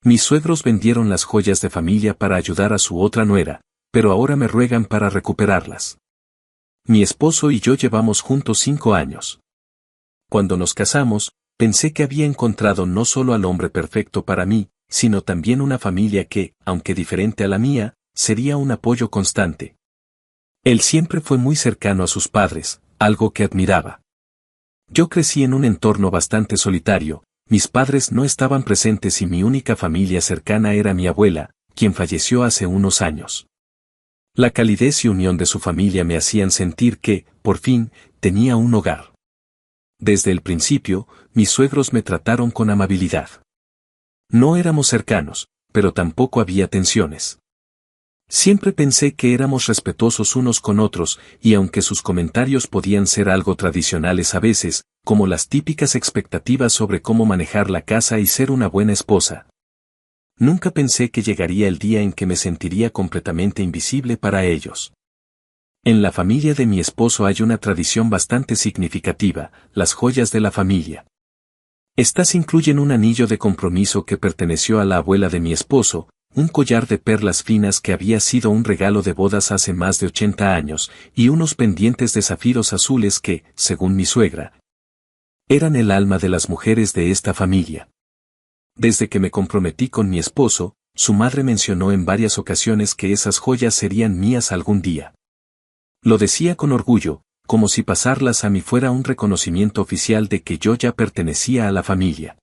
Mis suegros vendieron las joyas de familia para ayudar a su otra nuera, pero ahora me ruegan para recuperarlas. Mi esposo y yo llevamos juntos 5 años. Cuando nos casamos, pensé que había encontrado no solo al hombre perfecto para mí, sino también una familia que, aunque diferente a la mía, sería un apoyo constante. Él siempre fue muy cercano a sus padres, algo que admiraba. Yo crecí en un entorno bastante solitario, mis padres no estaban presentes y mi única familia cercana era mi abuela, quien falleció hace unos años. La calidez y unión de su familia me hacían sentir que, por fin, tenía un hogar. Desde el principio, mis suegros me trataron con amabilidad. No éramos cercanos, pero tampoco había tensiones. Siempre pensé que éramos respetuosos unos con otros, y aunque sus comentarios podían ser algo tradicionales a veces, como las típicas expectativas sobre cómo manejar la casa y ser una buena esposa, nunca pensé que llegaría el día en que me sentiría completamente invisible para ellos. En la familia de mi esposo hay una tradición bastante significativa, las joyas de la familia. Estas incluyen un anillo de compromiso que perteneció a la abuela de mi esposo, un collar de perlas finas que había sido un regalo de bodas hace más de 80 años, y unos pendientes de zafiros azules que, según mi suegra, eran el alma de las mujeres de esta familia. Desde que me comprometí con mi esposo, su madre mencionó en varias ocasiones que esas joyas serían mías algún día. Lo decía con orgullo, como si pasarlas a mí fuera un reconocimiento oficial de que yo ya pertenecía a la familia.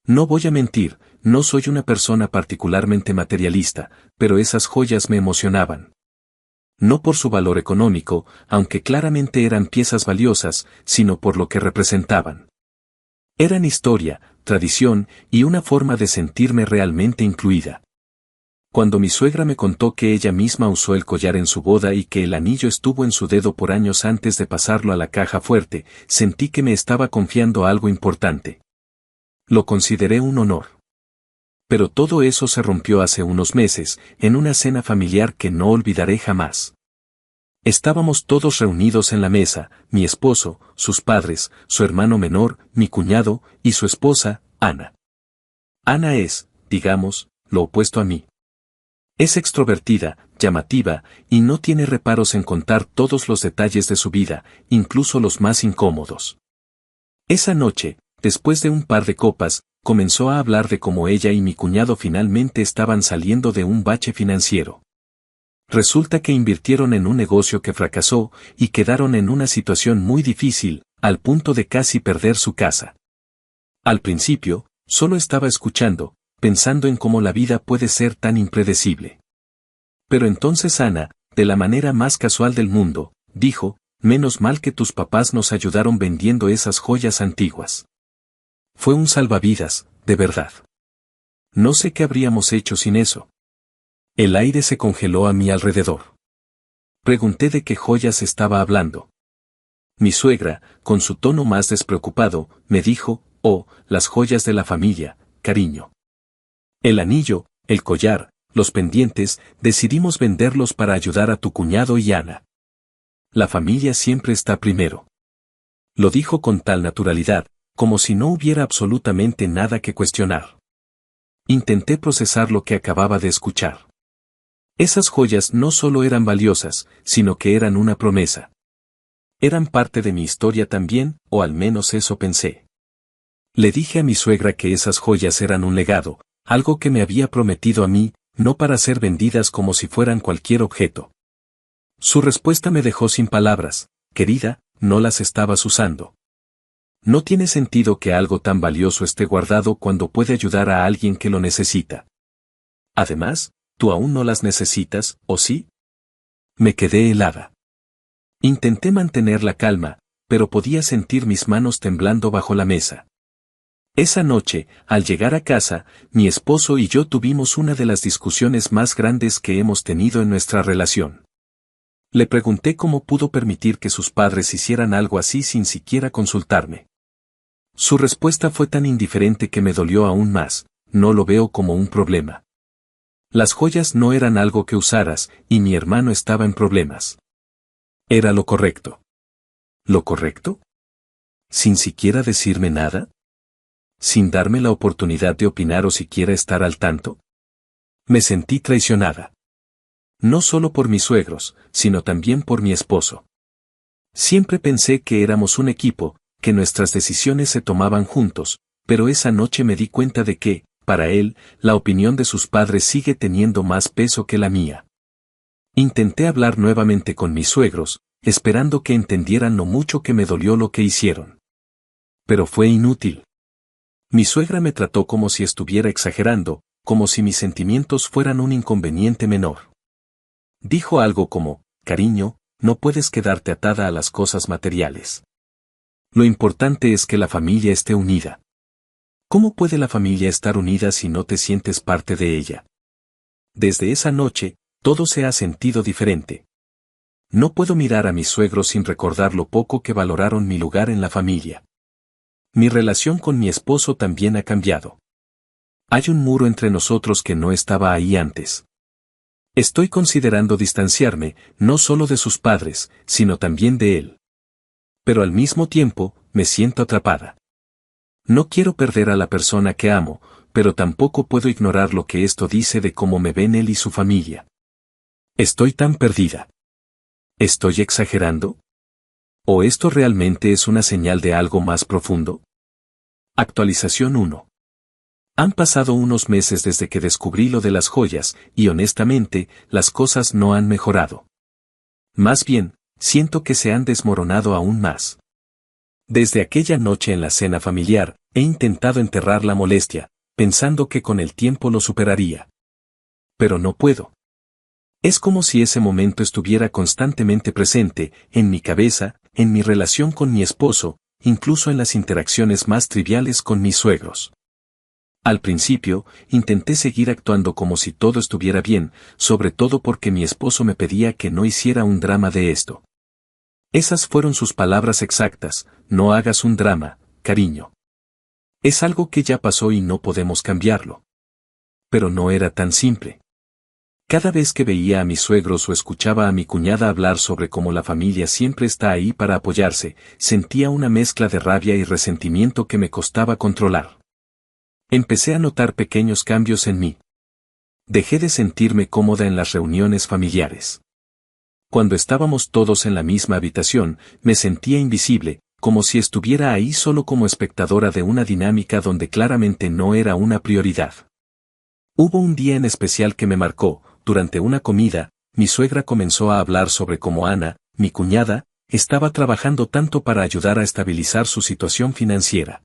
No voy a mentir, no soy una persona particularmente materialista, pero esas joyas me emocionaban. No por su valor económico, aunque claramente eran piezas valiosas, sino por lo que representaban. Eran historia, tradición y una forma de sentirme realmente incluida. Cuando mi suegra me contó que ella misma usó el collar en su boda y que el anillo estuvo en su dedo por años antes de pasarlo a la caja fuerte, sentí que me estaba confiando algo importante. Lo consideré un honor. Pero todo eso se rompió hace unos meses, en una cena familiar que no olvidaré jamás. Estábamos todos reunidos en la mesa, mi esposo, sus padres, su hermano menor, mi cuñado, y su esposa, Ana. Ana es, digamos, lo opuesto a mí. Es extrovertida, llamativa, y no tiene reparos en contar todos los detalles de su vida, incluso los más incómodos. Esa noche, después de un par de copas, comenzó a hablar de cómo ella y mi cuñado finalmente estaban saliendo de un bache financiero. Resulta que invirtieron en un negocio que fracasó y quedaron en una situación muy difícil, al punto de casi perder su casa. Al principio, solo estaba escuchando, pensando en cómo la vida puede ser tan impredecible. Pero entonces Ana, de la manera más casual del mundo, dijo, menos mal que tus papás nos ayudaron vendiendo esas joyas antiguas. Fue un salvavidas, de verdad. No sé qué habríamos hecho sin eso. El aire se congeló a mi alrededor. Pregunté de qué joyas estaba hablando. Mi suegra, con su tono más despreocupado, me dijo, oh, las joyas de la familia, cariño. El anillo, el collar, los pendientes, decidimos venderlos para ayudar a tu cuñado y Ana. La familia siempre está primero. Lo dijo con tal naturalidad, como si no hubiera absolutamente nada que cuestionar. Intenté procesar lo que acababa de escuchar. Esas joyas no solo eran valiosas, sino que eran una promesa. Eran parte de mi historia también, o al menos eso pensé. Le dije a mi suegra que esas joyas eran un legado, algo que me había prometido a mí, no para ser vendidas como si fueran cualquier objeto. Su respuesta me dejó sin palabras, querida, no las estabas usando. No tiene sentido que algo tan valioso esté guardado cuando puede ayudar a alguien que lo necesita. Además, ¿tú aún no las necesitas, o sí? Me quedé helada. Intenté mantener la calma, pero podía sentir mis manos temblando bajo la mesa. Esa noche, al llegar a casa, mi esposo y yo tuvimos una de las discusiones más grandes que hemos tenido en nuestra relación. Le pregunté cómo pudo permitir que sus padres hicieran algo así sin siquiera consultarme. Su respuesta fue tan indiferente que me dolió aún más, no lo veo como un problema. Las joyas no eran algo que usaras, y mi hermano estaba en problemas. Era lo correcto. ¿Lo correcto? ¿Sin siquiera decirme nada? sin darme la oportunidad de opinar o siquiera estar al tanto. Me sentí traicionada. No solo por mis suegros, sino también por mi esposo. Siempre pensé que éramos un equipo, que nuestras decisiones se tomaban juntos, pero esa noche me di cuenta de que, para él, la opinión de sus padres sigue teniendo más peso que la mía. Intenté hablar nuevamente con mis suegros, esperando que entendieran lo mucho que me dolió lo que hicieron. Pero fue inútil. Mi suegra me trató como si estuviera exagerando, como si mis sentimientos fueran un inconveniente menor. Dijo algo como, cariño, no puedes quedarte atada a las cosas materiales. Lo importante es que la familia esté unida. ¿Cómo puede la familia estar unida si no te sientes parte de ella? Desde esa noche, todo se ha sentido diferente. No puedo mirar a mis suegros sin recordar lo poco que valoraron mi lugar en la familia. Mi relación con mi esposo también ha cambiado. Hay un muro entre nosotros que no estaba ahí antes. Estoy considerando distanciarme, no solo de sus padres, sino también de él. Pero al mismo tiempo, me siento atrapada. No quiero perder a la persona que amo, pero tampoco puedo ignorar lo que esto dice de cómo me ven él y su familia. Estoy tan perdida. ¿Estoy exagerando? ¿O esto realmente es una señal de algo más profundo? Actualización 1. Han pasado unos meses desde que descubrí lo de las joyas, y honestamente, las cosas no han mejorado. Más bien, siento que se han desmoronado aún más. Desde aquella noche en la cena familiar, he intentado enterrar la molestia, pensando que con el tiempo lo superaría. Pero no puedo. Es como si ese momento estuviera constantemente presente, en mi cabeza, en mi relación con mi esposo, incluso en las interacciones más triviales con mis suegros. Al principio, intenté seguir actuando como si todo estuviera bien, sobre todo porque mi esposo me pedía que no hiciera un drama de esto. Esas fueron sus palabras exactas, no hagas un drama, cariño. Es algo que ya pasó y no podemos cambiarlo. Pero no era tan simple. Cada vez que veía a mis suegros o escuchaba a mi cuñada hablar sobre cómo la familia siempre está ahí para apoyarse, sentía una mezcla de rabia y resentimiento que me costaba controlar. Empecé a notar pequeños cambios en mí. Dejé de sentirme cómoda en las reuniones familiares. Cuando estábamos todos en la misma habitación, me sentía invisible, como si estuviera ahí solo como espectadora de una dinámica donde claramente no era una prioridad. Hubo un día en especial que me marcó. Durante una comida, mi suegra comenzó a hablar sobre cómo Ana, mi cuñada, estaba trabajando tanto para ayudar a estabilizar su situación financiera.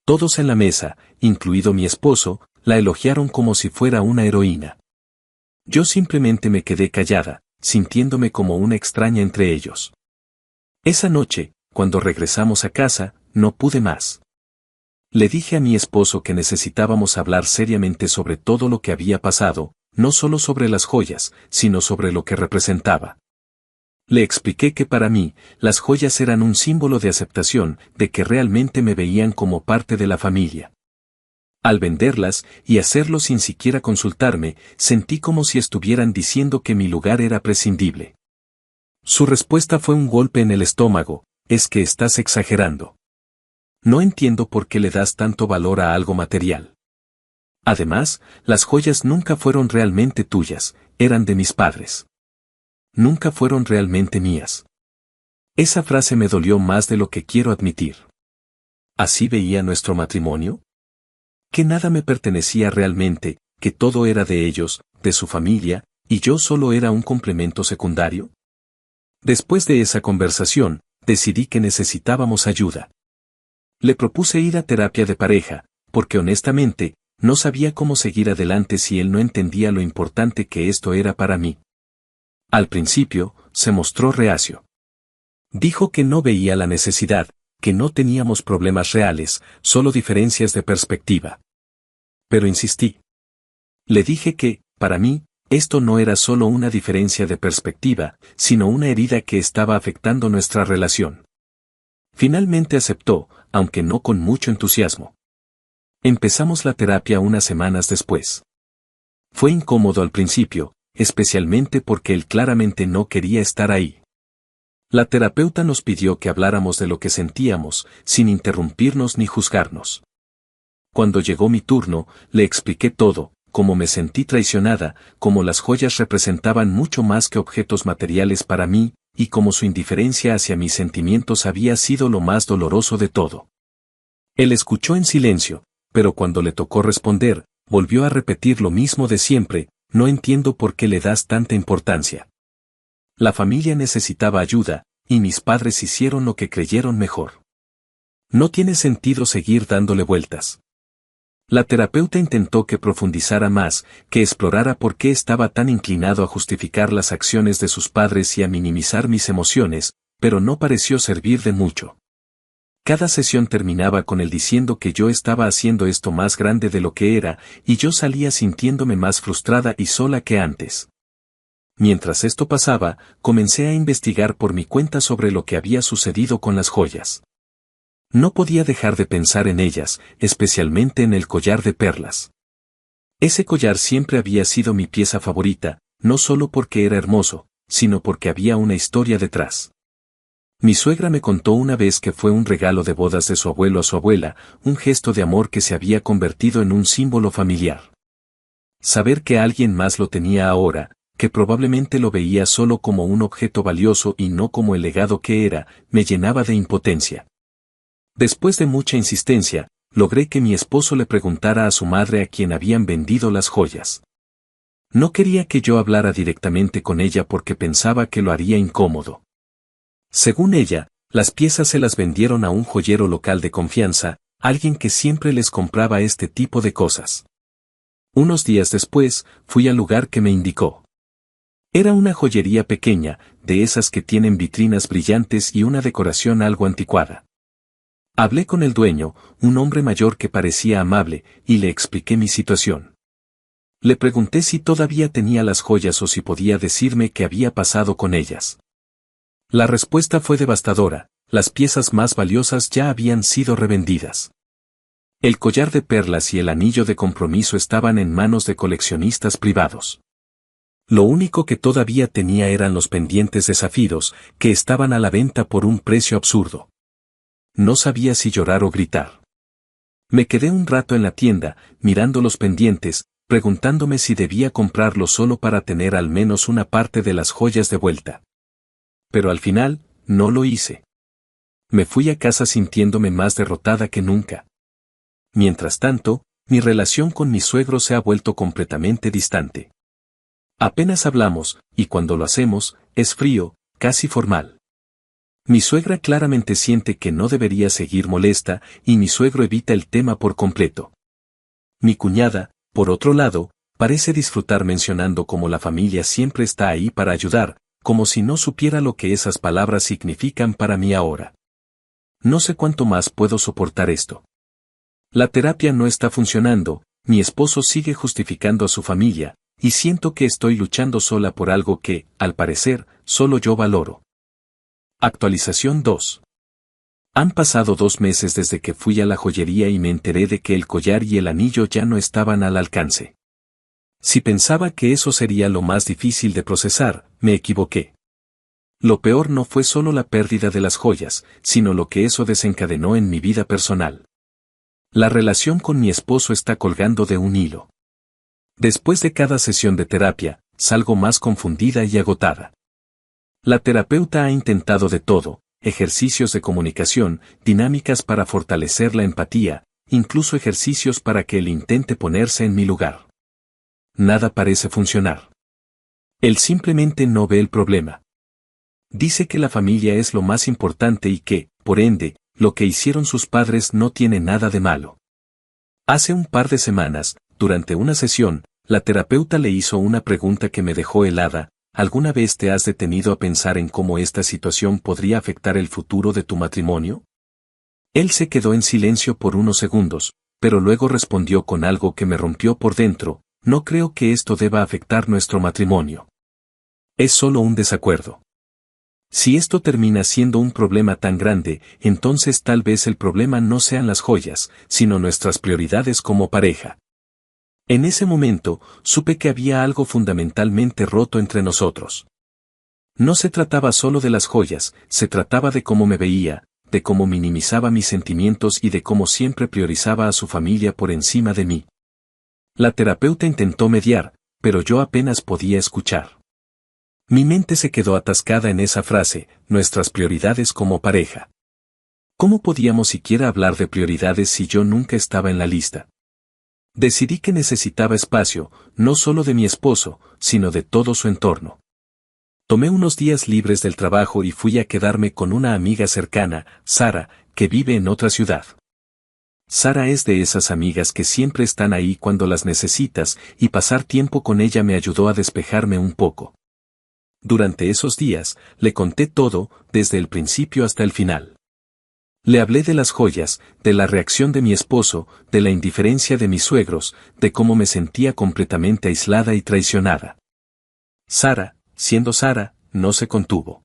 Todos en la mesa, incluido mi esposo, la elogiaron como si fuera una heroína. Yo simplemente me quedé callada, sintiéndome como una extraña entre ellos. Esa noche, cuando regresamos a casa, no pude más. Le dije a mi esposo que necesitábamos hablar seriamente sobre todo lo que había pasado, no solo sobre las joyas, sino sobre lo que representaba. Le expliqué que para mí, las joyas eran un símbolo de aceptación, de que realmente me veían como parte de la familia. Al venderlas, y hacerlo sin siquiera consultarme, sentí como si estuvieran diciendo que mi lugar era prescindible. Su respuesta fue un golpe en el estómago, es que estás exagerando. No entiendo por qué le das tanto valor a algo material. Además, las joyas nunca fueron realmente tuyas, eran de mis padres. Nunca fueron realmente mías. Esa frase me dolió más de lo que quiero admitir. ¿Así veía nuestro matrimonio? Que nada me pertenecía realmente, que todo era de ellos, de su familia, y yo solo era un complemento secundario. Después de esa conversación, decidí que necesitábamos ayuda. Le propuse ir a terapia de pareja, porque honestamente, no sabía cómo seguir adelante si él no entendía lo importante que esto era para mí. Al principio, se mostró reacio. Dijo que no veía la necesidad, que no teníamos problemas reales, solo diferencias de perspectiva. Pero insistí. Le dije que, para mí, esto no era solo una diferencia de perspectiva, sino una herida que estaba afectando nuestra relación. Finalmente aceptó, aunque no con mucho entusiasmo. Empezamos la terapia unas semanas después. Fue incómodo al principio, especialmente porque él claramente no quería estar ahí. La terapeuta nos pidió que habláramos de lo que sentíamos, sin interrumpirnos ni juzgarnos. Cuando llegó mi turno, le expliqué todo, cómo me sentí traicionada, cómo las joyas representaban mucho más que objetos materiales para mí, y cómo su indiferencia hacia mis sentimientos había sido lo más doloroso de todo. Él escuchó en silencio, pero cuando le tocó responder, volvió a repetir lo mismo de siempre: no entiendo por qué le das tanta importancia. La familia necesitaba ayuda, y mis padres hicieron lo que creyeron mejor. No tiene sentido seguir dándole vueltas. La terapeuta intentó que profundizara más, que explorara por qué estaba tan inclinado a justificar las acciones de sus padres y a minimizar mis emociones, pero no pareció servir de mucho. Cada sesión terminaba con él diciendo que yo estaba haciendo esto más grande de lo que era, y yo salía sintiéndome más frustrada y sola que antes. Mientras esto pasaba, comencé a investigar por mi cuenta sobre lo que había sucedido con las joyas. No podía dejar de pensar en ellas, especialmente en el collar de perlas. Ese collar siempre había sido mi pieza favorita, no solo porque era hermoso, sino porque había una historia detrás. Mi suegra me contó una vez que fue un regalo de bodas de su abuelo a su abuela, un gesto de amor que se había convertido en un símbolo familiar. Saber que alguien más lo tenía ahora, que probablemente lo veía solo como un objeto valioso y no como el legado que era, me llenaba de impotencia. Después de mucha insistencia, logré que mi esposo le preguntara a su madre a quien habían vendido las joyas. No quería que yo hablara directamente con ella porque pensaba que lo haría incómodo. Según ella, las piezas se las vendieron a un joyero local de confianza, alguien que siempre les compraba este tipo de cosas. Unos días después, fui al lugar que me indicó. Era una joyería pequeña, de esas que tienen vitrinas brillantes y una decoración algo anticuada. Hablé con el dueño, un hombre mayor que parecía amable, y le expliqué mi situación. Le pregunté si todavía tenía las joyas o si podía decirme qué había pasado con ellas. La respuesta fue devastadora: las piezas más valiosas ya habían sido revendidas. El collar de perlas y el anillo de compromiso estaban en manos de coleccionistas privados. Lo único que todavía tenía eran los pendientes de zafiros, que estaban a la venta por un precio absurdo. No sabía si llorar o gritar. Me quedé un rato en la tienda, mirando los pendientes, preguntándome si debía comprarlos solo para tener al menos una parte de las joyas de vuelta. Pero al final, no lo hice. Me fui a casa sintiéndome más derrotada que nunca. Mientras tanto, mi relación con mi suegro se ha vuelto completamente distante. Apenas hablamos, y cuando lo hacemos, es frío, casi formal. Mi suegra claramente siente que no debería seguir molesta, y mi suegro evita el tema por completo. Mi cuñada, por otro lado, parece disfrutar mencionando cómo la familia siempre está ahí para ayudar, como si no supiera lo que esas palabras significan para mí ahora. No sé cuánto más puedo soportar esto. La terapia no está funcionando, mi esposo sigue justificando a su familia, y siento que estoy luchando sola por algo que, al parecer, solo yo valoro. Actualización 2. Han pasado 2 meses desde que fui a la joyería y me enteré de que el collar y el anillo ya no estaban al alcance. Si pensaba que eso sería lo más difícil de procesar, me equivoqué. Lo peor no fue solo la pérdida de las joyas, sino lo que eso desencadenó en mi vida personal. La relación con mi esposo está colgando de un hilo. Después de cada sesión de terapia, salgo más confundida y agotada. La terapeuta ha intentado de todo: ejercicios de comunicación, dinámicas para fortalecer la empatía, incluso ejercicios para que él intente ponerse en mi lugar. Nada parece funcionar. Él simplemente no ve el problema. Dice que la familia es lo más importante y que, por ende, lo que hicieron sus padres no tiene nada de malo. Hace un par de semanas, durante una sesión, la terapeuta le hizo una pregunta que me dejó helada: ¿alguna vez te has detenido a pensar en cómo esta situación podría afectar el futuro de tu matrimonio? Él se quedó en silencio por unos segundos, pero luego respondió con algo que me rompió por dentro: no creo que esto deba afectar nuestro matrimonio. Es solo un desacuerdo. Si esto termina siendo un problema tan grande, entonces tal vez el problema no sean las joyas, sino nuestras prioridades como pareja. En ese momento, supe que había algo fundamentalmente roto entre nosotros. No se trataba solo de las joyas, se trataba de cómo me veía, de cómo minimizaba mis sentimientos y de cómo siempre priorizaba a su familia por encima de mí. La terapeuta intentó mediar, pero yo apenas podía escuchar. Mi mente se quedó atascada en esa frase, nuestras prioridades como pareja. ¿Cómo podíamos siquiera hablar de prioridades si yo nunca estaba en la lista? Decidí que necesitaba espacio, no solo de mi esposo, sino de todo su entorno. Tomé unos días libres del trabajo y fui a quedarme con una amiga cercana, Sara, que vive en otra ciudad. Sara es de esas amigas que siempre están ahí cuando las necesitas, y pasar tiempo con ella me ayudó a despejarme un poco. Durante esos días, le conté todo, desde el principio hasta el final. Le hablé de las joyas, de la reacción de mi esposo, de la indiferencia de mis suegros, de cómo me sentía completamente aislada y traicionada. Sara, siendo Sara, no se contuvo.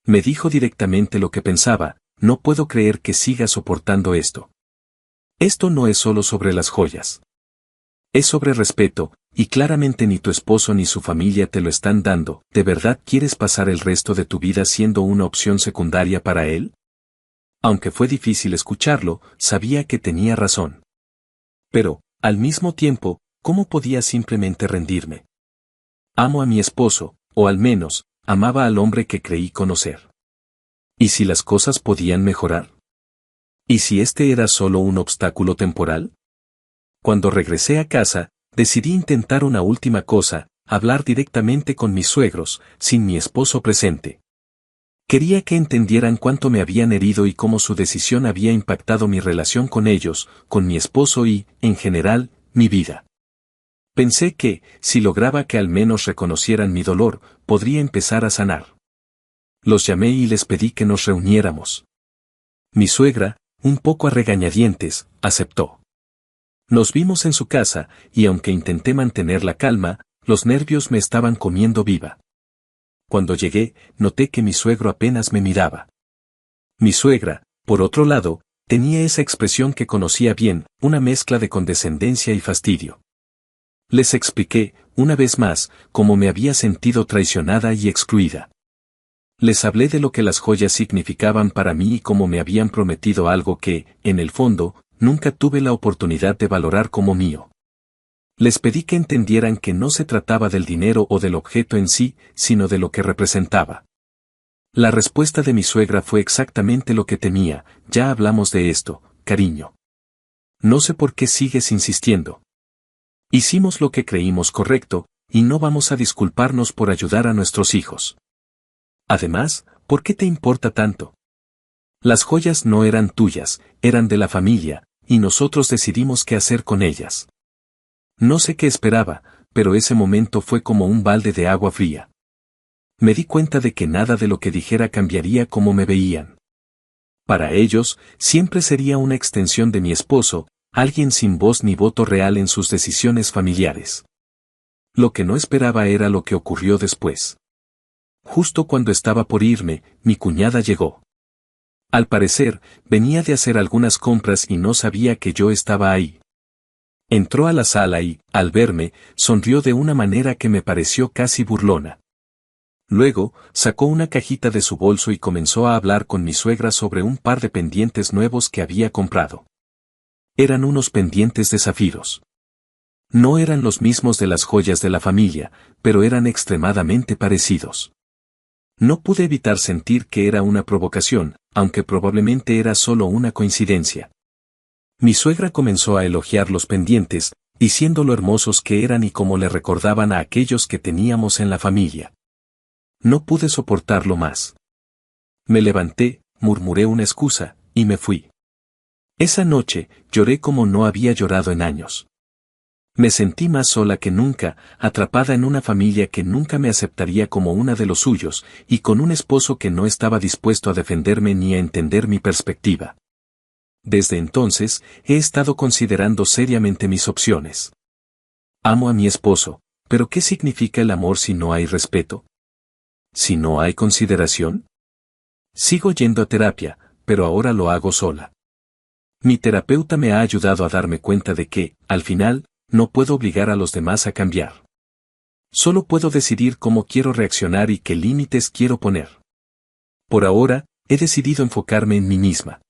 Me dijo directamente lo que pensaba: no puedo creer que sigas soportando esto. Esto no es solo sobre las joyas. Es sobre respeto, y claramente ni tu esposo ni su familia te lo están dando. ¿De verdad quieres pasar el resto de tu vida siendo una opción secundaria para él? Aunque fue difícil escucharlo, sabía que tenía razón. Pero, al mismo tiempo, ¿cómo podía simplemente rendirme? Amo a mi esposo, o al menos, amaba al hombre que creí conocer. ¿Y si las cosas podían mejorar? ¿Y si este era solo un obstáculo temporal? Cuando regresé a casa, decidí intentar una última cosa: hablar directamente con mis suegros, sin mi esposo presente. Quería que entendieran cuánto me habían herido y cómo su decisión había impactado mi relación con ellos, con mi esposo y, en general, mi vida. Pensé que, si lograba que al menos reconocieran mi dolor, podría empezar a sanar. Los llamé y les pedí que nos reuniéramos. Mi suegra, un poco a regañadientes, aceptó. Nos vimos en su casa, y aunque intenté mantener la calma, los nervios me estaban comiendo viva. Cuando llegué, noté que mi suegro apenas me miraba. Mi suegra, por otro lado, tenía esa expresión que conocía bien, una mezcla de condescendencia y fastidio. Les expliqué, una vez más, cómo me había sentido traicionada y excluida. Les hablé de lo que las joyas significaban para mí y cómo me habían prometido algo que, en el fondo, nunca tuve la oportunidad de valorar como mío. Les pedí que entendieran que no se trataba del dinero o del objeto en sí, sino de lo que representaba. La respuesta de mi suegra fue exactamente lo que temía: ya hablamos de esto, cariño. No sé por qué sigues insistiendo. Hicimos lo que creímos correcto, y no vamos a disculparnos por ayudar a nuestros hijos. Además, ¿por qué te importa tanto? Las joyas no eran tuyas, eran de la familia, y nosotros decidimos qué hacer con ellas. No sé qué esperaba, pero ese momento fue como un balde de agua fría. Me di cuenta de que nada de lo que dijera cambiaría cómo me veían. Para ellos, siempre sería una extensión de mi esposo, alguien sin voz ni voto real en sus decisiones familiares. Lo que no esperaba era lo que ocurrió después. Justo cuando estaba por irme, mi cuñada llegó. Al parecer, venía de hacer algunas compras y no sabía que yo estaba ahí. Entró a la sala y, al verme, sonrió de una manera que me pareció casi burlona. Luego, sacó una cajita de su bolso y comenzó a hablar con mi suegra sobre un par de pendientes nuevos que había comprado. Eran unos pendientes de zafiros. No eran los mismos de las joyas de la familia, pero eran extremadamente parecidos. No pude evitar sentir que era una provocación, aunque probablemente era solo una coincidencia. Mi suegra comenzó a elogiar los pendientes, diciendo lo hermosos que eran y cómo le recordaban a aquellos que teníamos en la familia. No pude soportarlo más. Me levanté, murmuré una excusa, y me fui. Esa noche, lloré como no había llorado en años. Me sentí más sola que nunca, atrapada en una familia que nunca me aceptaría como una de los suyos, y con un esposo que no estaba dispuesto a defenderme ni a entender mi perspectiva. Desde entonces, he estado considerando seriamente mis opciones. Amo a mi esposo, pero ¿qué significa el amor si no hay respeto? ¿Si no hay consideración? Sigo yendo a terapia, pero ahora lo hago sola. Mi terapeuta me ha ayudado a darme cuenta de que, al final, no puedo obligar a los demás a cambiar. Solo puedo decidir cómo quiero reaccionar y qué límites quiero poner. Por ahora, he decidido enfocarme en mí misma.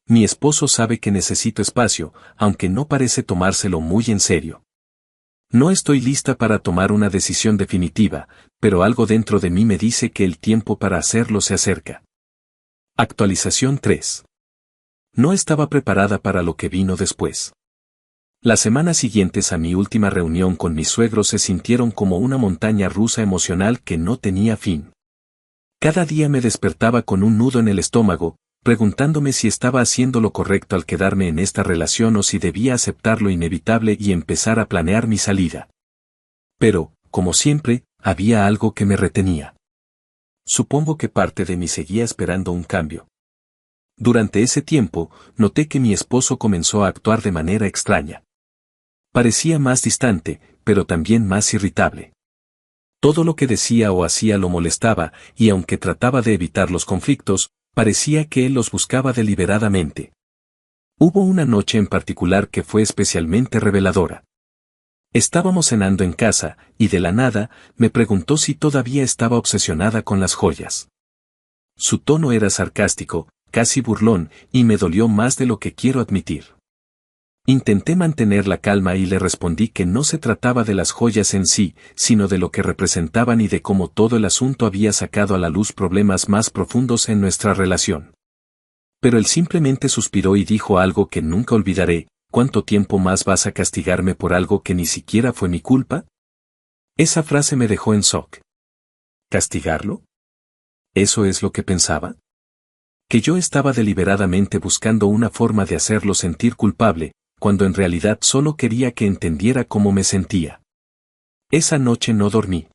Mi esposo sabe que necesito espacio, aunque no parece tomárselo muy en serio. No estoy lista para tomar una decisión definitiva, pero algo dentro de mí me dice que el tiempo para hacerlo se acerca. Actualización 3. No estaba preparada para lo que vino después. Las semanas siguientes a mi última reunión con mis suegros se sintieron como una montaña rusa emocional que no tenía fin. Cada día me despertaba con un nudo en el estómago, preguntándome si estaba haciendo lo correcto al quedarme en esta relación o si debía aceptar lo inevitable y empezar a planear mi salida. Pero, como siempre, había algo que me retenía. Supongo que parte de mí seguía esperando un cambio. Durante ese tiempo, noté que mi esposo comenzó a actuar de manera extraña. Parecía más distante, pero también más irritable. Todo lo que decía o hacía lo molestaba, y aunque trataba de evitar los conflictos, parecía que él los buscaba deliberadamente. Hubo una noche en particular que fue especialmente reveladora. Estábamos cenando en casa, y de la nada, me preguntó si todavía estaba obsesionada con las joyas. Su tono era sarcástico, casi burlón, y me dolió más de lo que quiero admitir. Intenté mantener la calma y le respondí que no se trataba de las joyas en sí, sino de lo que representaban y de cómo todo el asunto había sacado a la luz problemas más profundos en nuestra relación. Pero él simplemente suspiró y dijo algo que nunca olvidaré: ¿cuánto tiempo más vas a castigarme por algo que ni siquiera fue mi culpa? Esa frase me dejó en shock. ¿Castigarlo? ¿Eso es lo que pensaba? Que yo estaba deliberadamente buscando una forma de hacerlo sentir culpable, cuando en realidad solo quería que entendiera cómo me sentía. Esa noche no dormí.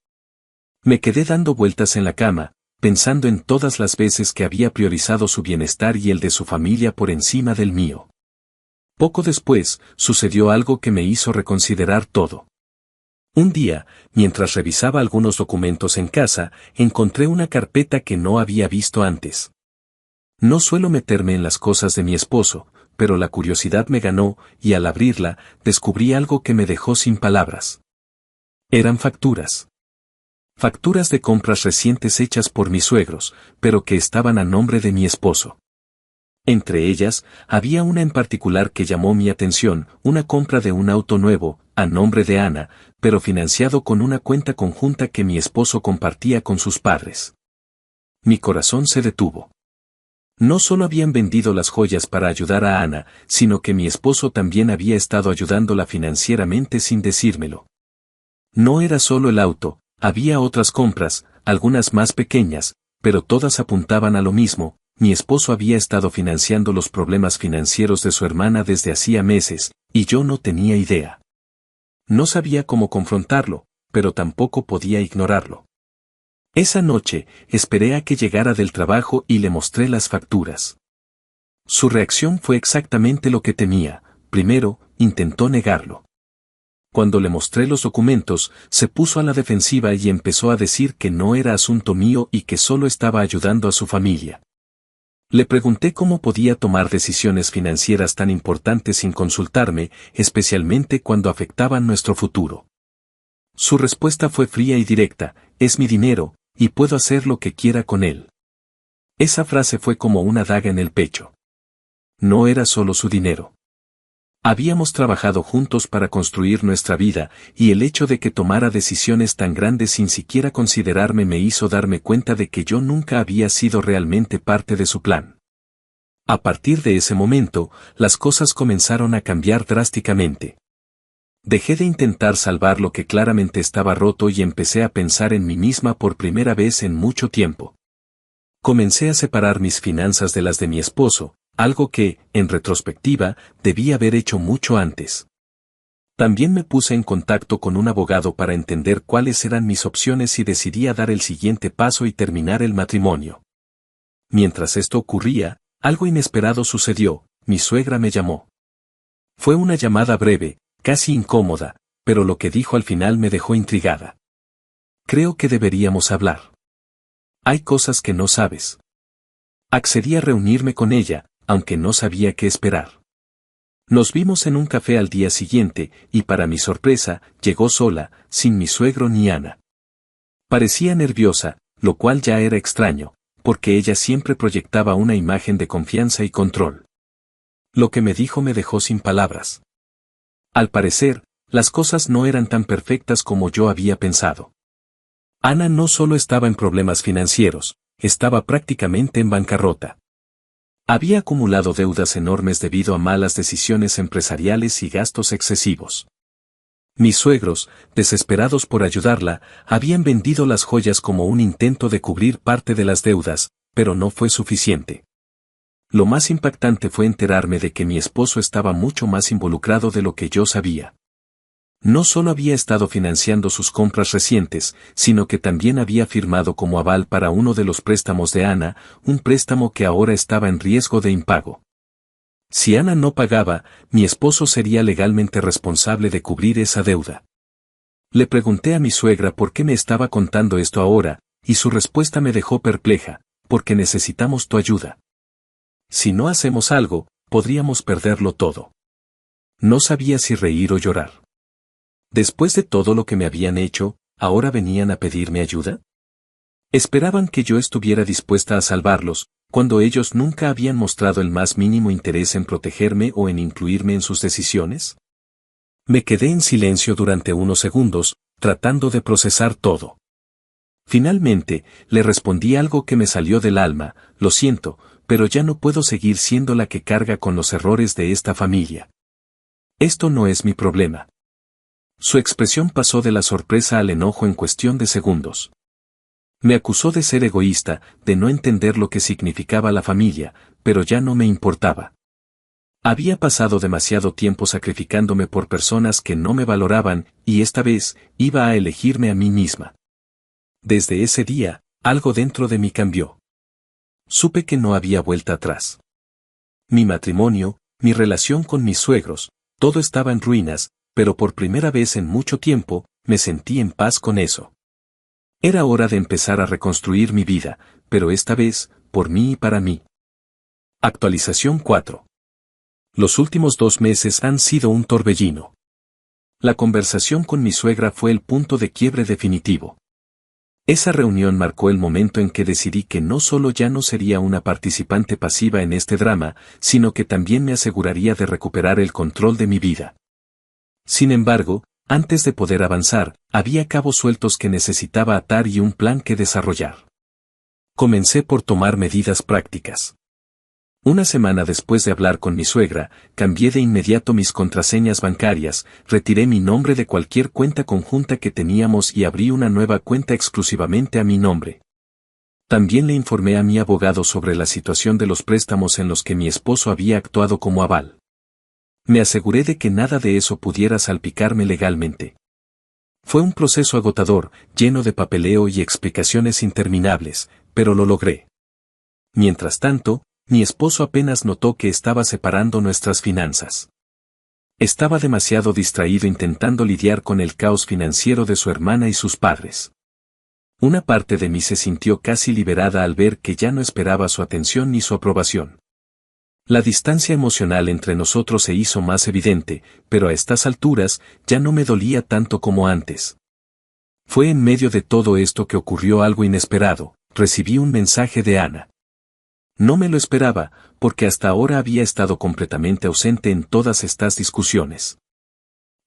Me quedé dando vueltas en la cama, pensando en todas las veces que había priorizado su bienestar y el de su familia por encima del mío. Poco después, sucedió algo que me hizo reconsiderar todo. Un día, mientras revisaba algunos documentos en casa, encontré una carpeta que no había visto antes. No suelo meterme en las cosas de mi esposo, pero la curiosidad me ganó, y al abrirla, descubrí algo que me dejó sin palabras. Eran facturas. Facturas de compras recientes hechas por mis suegros, pero que estaban a nombre de mi esposo. Entre ellas, había una en particular que llamó mi atención: una compra de un auto nuevo, a nombre de Ana, pero financiado con una cuenta conjunta que mi esposo compartía con sus padres. Mi corazón se detuvo. No solo habían vendido las joyas para ayudar a Ana, sino que mi esposo también había estado ayudándola financieramente sin decírmelo. No era solo el auto, había otras compras, algunas más pequeñas, pero todas apuntaban a lo mismo: mi esposo había estado financiando los problemas financieros de su hermana desde hacía meses, y yo no tenía idea. No sabía cómo confrontarlo, pero tampoco podía ignorarlo. Esa noche, esperé a que llegara del trabajo y le mostré las facturas. Su reacción fue exactamente lo que temía: primero, intentó negarlo. Cuando le mostré los documentos, se puso a la defensiva y empezó a decir que no era asunto mío y que solo estaba ayudando a su familia. Le pregunté cómo podía tomar decisiones financieras tan importantes sin consultarme, especialmente cuando afectaban nuestro futuro. Su respuesta fue fría y directa: es mi dinero, y puedo hacer lo que quiera con él. Esa frase fue como una daga en el pecho. No era solo su dinero. Habíamos trabajado juntos para construir nuestra vida, y el hecho de que tomara decisiones tan grandes sin siquiera considerarme me hizo darme cuenta de que yo nunca había sido realmente parte de su plan. A partir de ese momento, las cosas comenzaron a cambiar drásticamente. Dejé de intentar salvar lo que claramente estaba roto y empecé a pensar en mí misma por primera vez en mucho tiempo. Comencé a separar mis finanzas de las de mi esposo, algo que, en retrospectiva, debí haber hecho mucho antes. También me puse en contacto con un abogado para entender cuáles eran mis opciones y decidí dar el siguiente paso y terminar el matrimonio. Mientras esto ocurría, algo inesperado sucedió: mi suegra me llamó. Fue una llamada breve, casi incómoda, pero lo que dijo al final me dejó intrigada. Creo que deberíamos hablar. Hay cosas que no sabes. Accedí a reunirme con ella, aunque no sabía qué esperar. Nos vimos en un café al día siguiente, y para mi sorpresa, llegó sola, sin mi suegro ni Ana. Parecía nerviosa, lo cual ya era extraño, porque ella siempre proyectaba una imagen de confianza y control. Lo que me dijo me dejó sin palabras. Al parecer, las cosas no eran tan perfectas como yo había pensado. Ana no solo estaba en problemas financieros, estaba prácticamente en bancarrota. Había acumulado deudas enormes debido a malas decisiones empresariales y gastos excesivos. Mis suegros, desesperados por ayudarla, habían vendido las joyas como un intento de cubrir parte de las deudas, pero no fue suficiente. Lo más impactante fue enterarme de que mi esposo estaba mucho más involucrado de lo que yo sabía. No solo había estado financiando sus compras recientes, sino que también había firmado como aval para uno de los préstamos de Ana, un préstamo que ahora estaba en riesgo de impago. Si Ana no pagaba, mi esposo sería legalmente responsable de cubrir esa deuda. Le pregunté a mi suegra por qué me estaba contando esto ahora, y su respuesta me dejó perpleja, porque necesitamos tu ayuda. Si no hacemos algo, podríamos perderlo todo. No sabía si reír o llorar. Después de todo lo que me habían hecho, ¿ahora venían a pedirme ayuda? Esperaban que yo estuviera dispuesta a salvarlos, cuando ellos nunca habían mostrado el más mínimo interés en protegerme o en incluirme en sus decisiones. Me quedé en silencio durante unos segundos, tratando de procesar todo. Finalmente, le respondí algo que me salió del alma: lo siento, pero ya no puedo seguir siendo la que carga con los errores de esta familia. Esto no es mi problema. Su expresión pasó de la sorpresa al enojo en cuestión de segundos. Me acusó de ser egoísta, de no entender lo que significaba la familia, pero ya no me importaba. Había pasado demasiado tiempo sacrificándome por personas que no me valoraban, y esta vez, iba a elegirme a mí misma. Desde ese día, algo dentro de mí cambió. Supe que no había vuelta atrás. Mi matrimonio, mi relación con mis suegros, todo estaba en ruinas, pero por primera vez en mucho tiempo, me sentí en paz con eso. Era hora de empezar a reconstruir mi vida, pero esta vez, por mí y para mí. Actualización 4. Los últimos 2 meses han sido un torbellino. La conversación con mi suegra fue el punto de quiebre definitivo. Esa reunión marcó el momento en que decidí que no solo ya no sería una participante pasiva en este drama, sino que también me aseguraría de recuperar el control de mi vida. Sin embargo, antes de poder avanzar, había cabos sueltos que necesitaba atar y un plan que desarrollar. Comencé por tomar medidas prácticas. Una semana después de hablar con mi suegra, cambié de inmediato mis contraseñas bancarias, retiré mi nombre de cualquier cuenta conjunta que teníamos y abrí una nueva cuenta exclusivamente a mi nombre. También le informé a mi abogado sobre la situación de los préstamos en los que mi esposo había actuado como aval. Me aseguré de que nada de eso pudiera salpicarme legalmente. Fue un proceso agotador, lleno de papeleo y explicaciones interminables, pero lo logré. Mientras tanto, mi esposo apenas notó que estaba separando nuestras finanzas. Estaba demasiado distraído intentando lidiar con el caos financiero de su hermana y sus padres. Una parte de mí se sintió casi liberada al ver que ya no esperaba su atención ni su aprobación. La distancia emocional entre nosotros se hizo más evidente, pero a estas alturas ya no me dolía tanto como antes. Fue en medio de todo esto que ocurrió algo inesperado: recibí un mensaje de Ana. No me lo esperaba, porque hasta ahora había estado completamente ausente en todas estas discusiones.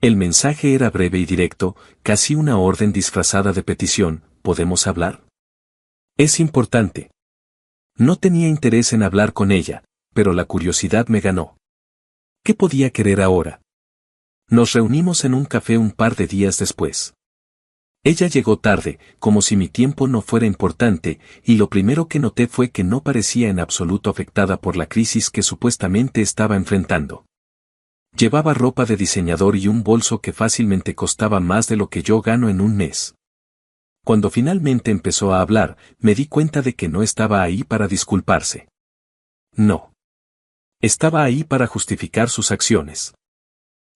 El mensaje era breve y directo, casi una orden disfrazada de petición: ¿podemos hablar? Es importante. No tenía interés en hablar con ella, pero la curiosidad me ganó. ¿Qué podía querer ahora? Nos reunimos en un café un par de días después. Ella llegó tarde, como si mi tiempo no fuera importante, y lo primero que noté fue que no parecía en absoluto afectada por la crisis que supuestamente estaba enfrentando. Llevaba ropa de diseñador y un bolso que fácilmente costaba más de lo que yo gano en un mes. Cuando finalmente empezó a hablar, me di cuenta de que no estaba ahí para disculparse. No. Estaba ahí para justificar sus acciones.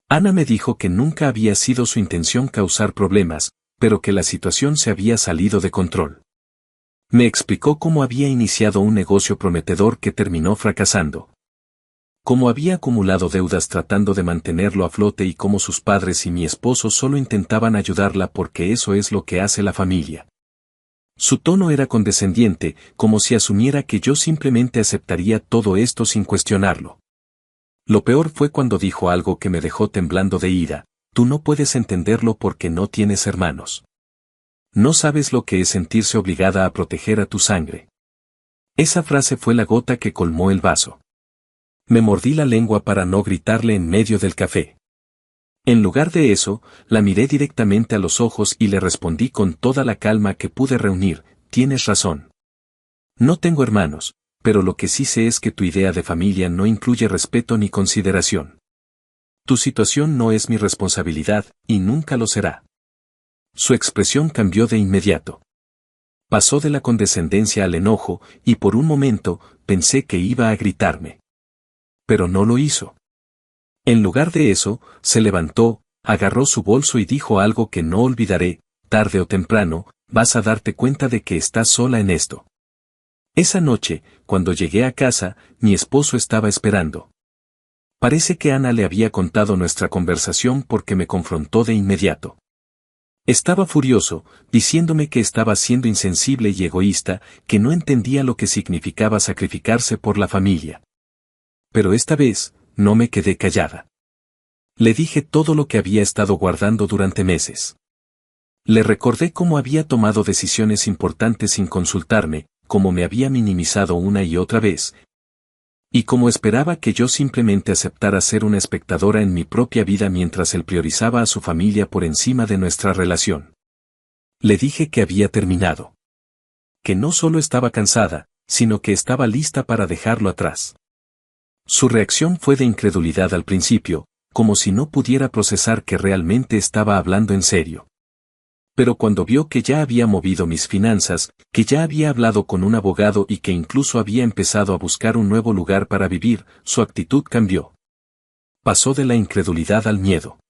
Ana me dijo que nunca había sido su intención causar problemas, pero que la situación se había salido de control. Me explicó cómo había iniciado un negocio prometedor que terminó fracasando. Cómo había acumulado deudas tratando de mantenerlo a flote y cómo sus padres y mi esposo solo intentaban ayudarla porque eso es lo que hace la familia. Su tono era condescendiente, como si asumiera que yo simplemente aceptaría todo esto sin cuestionarlo. Lo peor fue cuando dijo algo que me dejó temblando de ira: tú no puedes entenderlo porque no tienes hermanos. No sabes lo que es sentirse obligada a proteger a tu sangre. Esa frase fue la gota que colmó el vaso. Me mordí la lengua para no gritarle en medio del café. En lugar de eso, la miré directamente a los ojos y le respondí con toda la calma que pude reunir: tienes razón. No tengo hermanos, pero lo que sí sé es que tu idea de familia no incluye respeto ni consideración. Tu situación no es mi responsabilidad, y nunca lo será. Su expresión cambió de inmediato. Pasó de la condescendencia al enojo, y por un momento, pensé que iba a gritarme. Pero no lo hizo. En lugar de eso, se levantó, agarró su bolso y dijo algo que no olvidaré: tarde o temprano, vas a darte cuenta de que estás sola en esto. Esa noche, cuando llegué a casa, mi esposo estaba esperando. Parece que Ana le había contado nuestra conversación porque me confrontó de inmediato. Estaba furioso, diciéndome que estaba siendo insensible y egoísta, que no entendía lo que significaba sacrificarse por la familia. Pero esta vez, no me quedé callada. Le dije todo lo que había estado guardando durante meses. Le recordé cómo había tomado decisiones importantes sin consultarme, cómo me había minimizado una y otra vez, y cómo esperaba que yo simplemente aceptara ser una espectadora en mi propia vida mientras él priorizaba a su familia por encima de nuestra relación. Le dije que había terminado. Que no solo estaba cansada, sino que estaba lista para dejarlo atrás. Su reacción fue de incredulidad al principio, como si no pudiera procesar que realmente estaba hablando en serio. Pero cuando vio que ya había movido mis finanzas, que ya había hablado con un abogado y que incluso había empezado a buscar un nuevo lugar para vivir, su actitud cambió. Pasó de la incredulidad al miedo.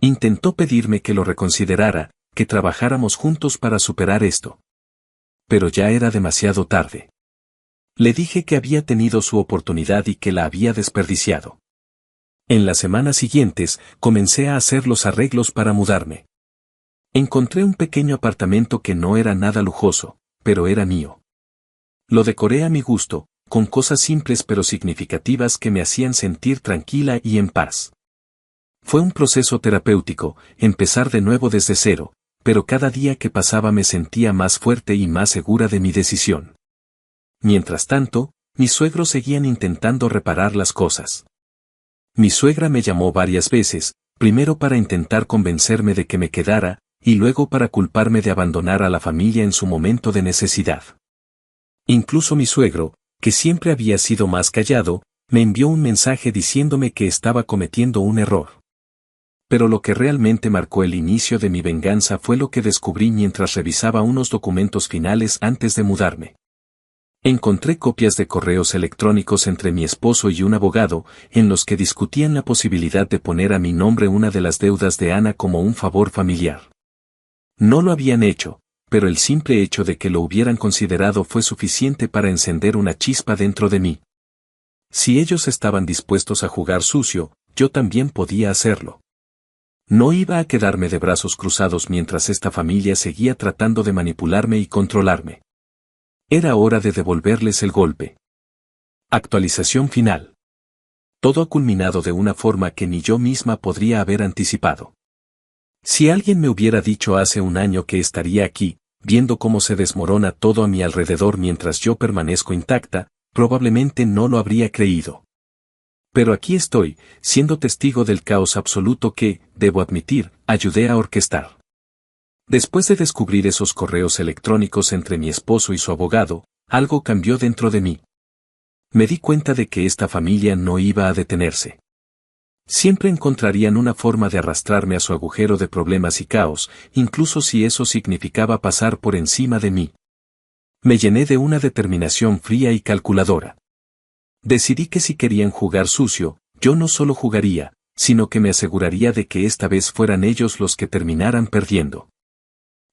Intentó pedirme que lo reconsiderara, que trabajáramos juntos para superar esto. Pero ya era demasiado tarde. Le dije que había tenido su oportunidad y que la había desperdiciado. En las semanas siguientes, comencé a hacer los arreglos para mudarme. Encontré un pequeño apartamento que no era nada lujoso, pero era mío. Lo decoré a mi gusto, con cosas simples pero significativas que me hacían sentir tranquila y en paz. Fue un proceso terapéutico, empezar de nuevo desde cero, pero cada día que pasaba me sentía más fuerte y más segura de mi decisión. Mientras tanto, mis suegros seguían intentando reparar las cosas. Mi suegra me llamó varias veces, primero para intentar convencerme de que me quedara, y luego para culparme de abandonar a la familia en su momento de necesidad. Incluso mi suegro, que siempre había sido más callado, me envió un mensaje diciéndome que estaba cometiendo un error. Pero lo que realmente marcó el inicio de mi venganza fue lo que descubrí mientras revisaba unos documentos finales antes de mudarme. Encontré copias de correos electrónicos entre mi esposo y un abogado, en los que discutían la posibilidad de poner a mi nombre una de las deudas de Ana como un favor familiar. No lo habían hecho, pero el simple hecho de que lo hubieran considerado fue suficiente para encender una chispa dentro de mí. Si ellos estaban dispuestos a jugar sucio, yo también podía hacerlo. No iba a quedarme de brazos cruzados mientras esta familia seguía tratando de manipularme y controlarme. Era hora de devolverles el golpe. Actualización final. Todo ha culminado de una forma que ni yo misma podría haber anticipado. Si alguien me hubiera dicho hace un año que estaría aquí, viendo cómo se desmorona todo a mi alrededor mientras yo permanezco intacta, probablemente no lo habría creído. Pero aquí estoy, siendo testigo del caos absoluto que, debo admitir, ayudé a orquestar. Después de descubrir esos correos electrónicos entre mi esposo y su abogado, algo cambió dentro de mí. Me di cuenta de que esta familia no iba a detenerse. Siempre encontrarían una forma de arrastrarme a su agujero de problemas y caos, incluso si eso significaba pasar por encima de mí. Me llené de una determinación fría y calculadora. Decidí que si querían jugar sucio, yo no solo jugaría, sino que me aseguraría de que esta vez fueran ellos los que terminaran perdiendo.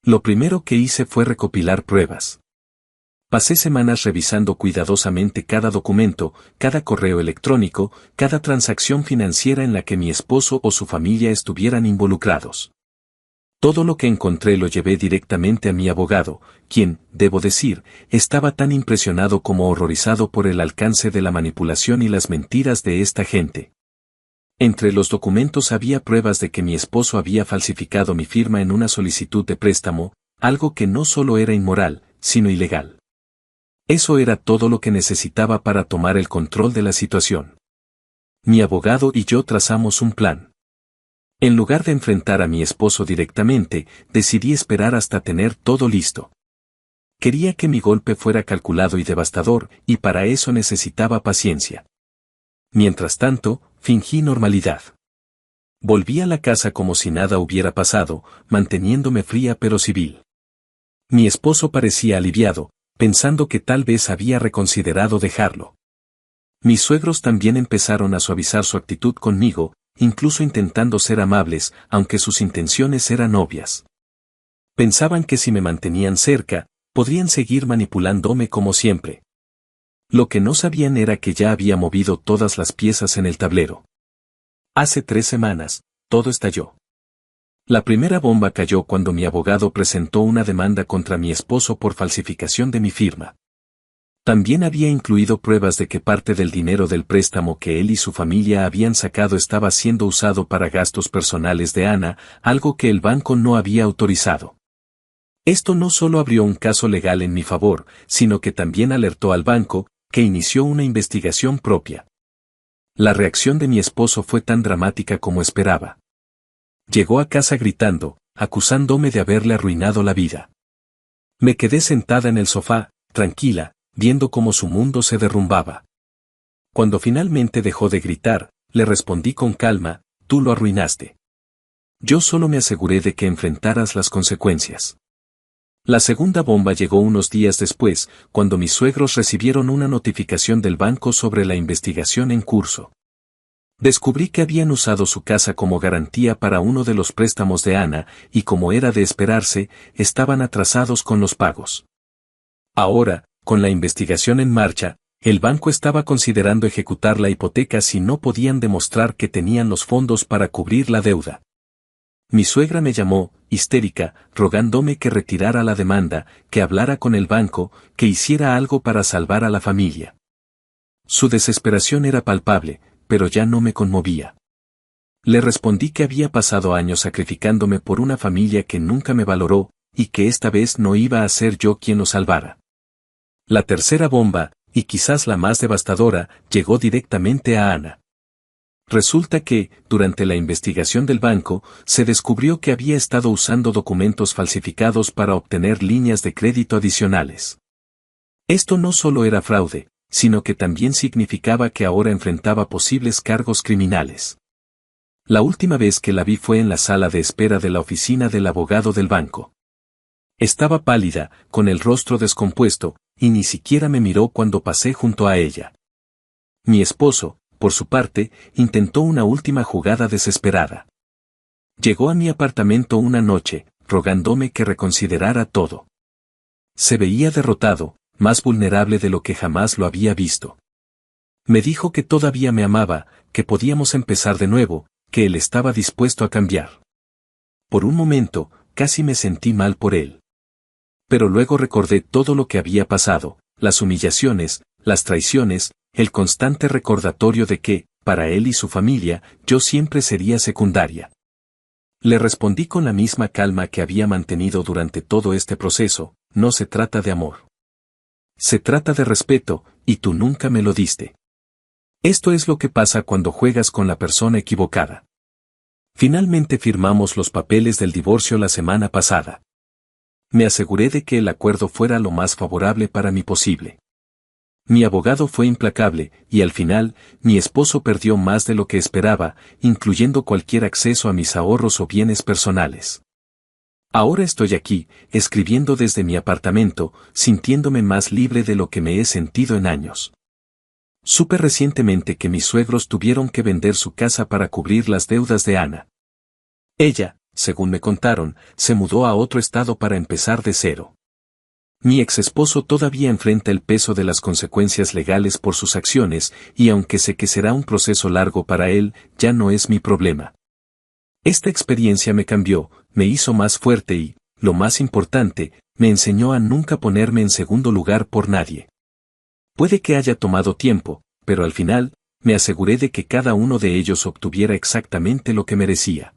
Lo primero que hice fue recopilar pruebas. Pasé semanas revisando cuidadosamente cada documento, cada correo electrónico, cada transacción financiera en la que mi esposo o su familia estuvieran involucrados. Todo lo que encontré lo llevé directamente a mi abogado, quien, debo decir, estaba tan impresionado como horrorizado por el alcance de la manipulación y las mentiras de esta gente. Entre los documentos había pruebas de que mi esposo había falsificado mi firma en una solicitud de préstamo, algo que no solo era inmoral, sino ilegal. Eso era todo lo que necesitaba para tomar el control de la situación. Mi abogado y yo trazamos un plan. En lugar de enfrentar a mi esposo directamente, decidí esperar hasta tener todo listo. Quería que mi golpe fuera calculado y devastador, y para eso necesitaba paciencia. Mientras tanto, fingí normalidad. Volví a la casa como si nada hubiera pasado, manteniéndome fría pero civil. Mi esposo parecía aliviado, pensando que tal vez había reconsiderado dejarlo. Mis suegros también empezaron a suavizar su actitud conmigo, incluso intentando ser amables, aunque sus intenciones eran obvias. Pensaban que si me mantenían cerca, podrían seguir manipulándome como siempre. Lo que no sabían era que ya había movido todas las piezas en el tablero. Hace 3 semanas, todo estalló. La primera bomba cayó cuando mi abogado presentó una demanda contra mi esposo por falsificación de mi firma. También había incluido pruebas de que parte del dinero del préstamo que él y su familia habían sacado estaba siendo usado para gastos personales de Ana, algo que el banco no había autorizado. Esto no solo abrió un caso legal en mi favor, sino que también alertó al banco, que inició una investigación propia. La reacción de mi esposo fue tan dramática como esperaba. Llegó a casa gritando, acusándome de haberle arruinado la vida. Me quedé sentada en el sofá, tranquila, viendo cómo su mundo se derrumbaba. Cuando finalmente dejó de gritar, le respondí con calma, tú lo arruinaste. Yo solo me aseguré de que enfrentaras las consecuencias. La segunda bomba llegó unos días después, cuando mis suegros recibieron una notificación del banco sobre la investigación en curso. Descubrí que habían usado su casa como garantía para uno de los préstamos de Ana, y como era de esperarse, estaban atrasados con los pagos. Ahora, con la investigación en marcha, el banco estaba considerando ejecutar la hipoteca si no podían demostrar que tenían los fondos para cubrir la deuda. Mi suegra me llamó, histérica, rogándome que retirara la demanda, que hablara con el banco, que hiciera algo para salvar a la familia. Su desesperación era palpable, pero ya no me conmovía. Le respondí que había pasado años sacrificándome por una familia que nunca me valoró, y que esta vez no iba a ser yo quien lo salvara. La tercera bomba, y quizás la más devastadora, llegó directamente a Ana. Resulta que, durante la investigación del banco, se descubrió que había estado usando documentos falsificados para obtener líneas de crédito adicionales. Esto no solo era fraude, sino que también significaba que ahora enfrentaba posibles cargos criminales. La última vez que la vi fue en la sala de espera de la oficina del abogado del banco. Estaba pálida, con el rostro descompuesto, y ni siquiera me miró cuando pasé junto a ella. Mi esposo, por su parte, intentó una última jugada desesperada. Llegó a mi apartamento una noche, rogándome que reconsiderara todo. Se veía derrotado, más vulnerable de lo que jamás lo había visto. Me dijo que todavía me amaba, que podíamos empezar de nuevo, que él estaba dispuesto a cambiar. Por un momento, casi me sentí mal por él. Pero luego recordé todo lo que había pasado, las humillaciones, las traiciones, el constante recordatorio de que, para él y su familia, yo siempre sería secundaria. Le respondí con la misma calma que había mantenido durante todo este proceso, no se trata de amor. Se trata de respeto, y tú nunca me lo diste. Esto es lo que pasa cuando juegas con la persona equivocada. Finalmente firmamos los papeles del divorcio la semana pasada. Me aseguré de que el acuerdo fuera lo más favorable para mí posible. Mi abogado fue implacable, y al final, mi esposo perdió más de lo que esperaba, incluyendo cualquier acceso a mis ahorros o bienes personales. Ahora estoy aquí, escribiendo desde mi apartamento, sintiéndome más libre de lo que me he sentido en años. Supe recientemente que mis suegros tuvieron que vender su casa para cubrir las deudas de Ana. Ella, según me contaron, se mudó a otro estado para empezar de cero. Mi exesposo todavía enfrenta el peso de las consecuencias legales por sus acciones, y aunque sé que será un proceso largo para él, ya no es mi problema. Esta experiencia me cambió, me hizo más fuerte y, lo más importante, me enseñó a nunca ponerme en segundo lugar por nadie. Puede que haya tomado tiempo, pero al final, me aseguré de que cada uno de ellos obtuviera exactamente lo que merecía.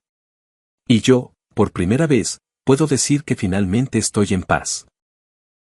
Y yo, por primera vez, puedo decir que finalmente estoy en paz.